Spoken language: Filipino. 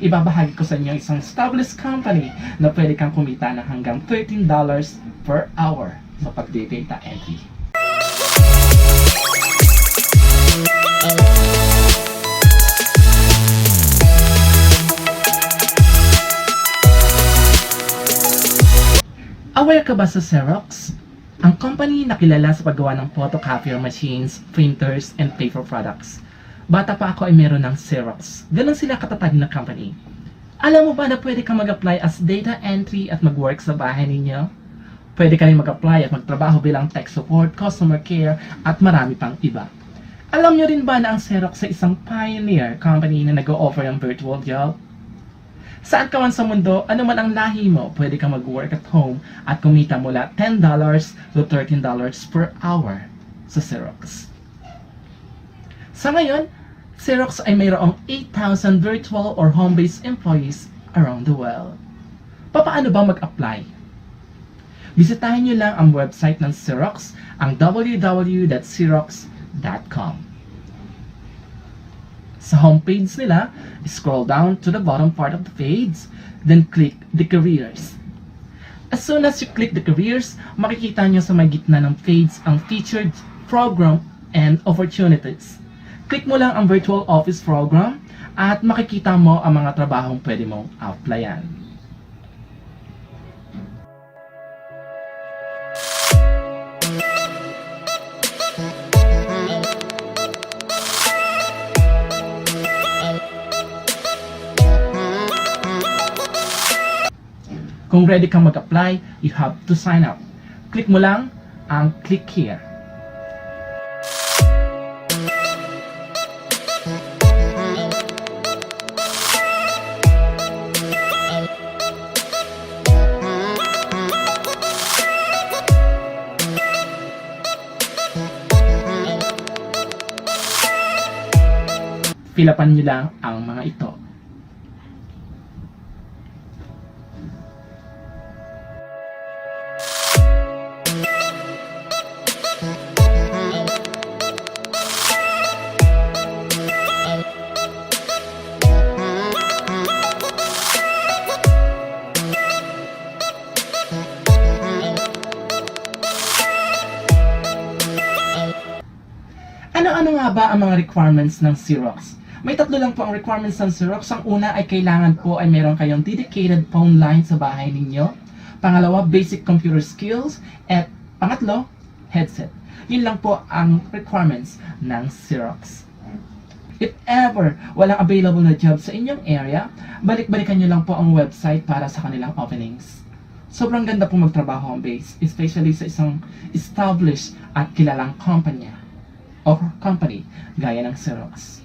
ibabahagi ko sa inyo isang established company na pwede kang kumita ng hanggang $13 per hour sa pag-data entry. Aware ka ba sa Xerox? Ang company na kilala sa paggawa ng photocopier machines, printers, and paper products. Bata pa ako ay meron ng Xerox. Ganon sila katatag na company. Alam mo ba na pwede kang mag-apply as data entry at mag-work sa bahay ninyo? Pwede ka rin mag-apply at magtrabaho bilang tech support, customer care, at marami pang iba. Alam nyo rin ba na ang Xerox ay isang pioneer company na nag-o-offer ng virtual job? Saan ka man sa mundo, ano man ang lahi mo, pwede ka mag-work at home at kumita mula $10 to $13 per hour sa Xerox. Sa ngayon, Xerox ay mayroong 8,000 virtual or home-based employees around the world. Paano ba mag-apply? Bisitahin nyo lang ang website ng Xerox, ang www.xerox.com. Sa homepage nila, scroll down to the bottom part of the page, then click the careers. As soon as you click the careers, makikita nyo sa may gitna ng page ang featured program and opportunities. Click mo lang ang virtual office program at makikita mo ang mga trabahong pwede mong applyan. Kung ready kang mag-apply, you have to sign up. Click mo lang ang click here. Fill-upan nyo lang ang mga ito. Ano-ano nga ba ang mga requirements ng Xerox? May tatlo lang po ang requirements ng Xerox. Ang una ay kailangan po ay meron kayong dedicated phone line sa bahay ninyo. Pangalawa, basic computer skills. At pangatlo, headset. Yun lang po ang requirements ng Xerox. If ever walang available na job sa inyong area, balik-balikan nyo lang po ang website para sa kanilang openings. Sobrang ganda po magtrabaho home base, especially sa isang established at kilalang kumpanya or company gaya ng Xerox.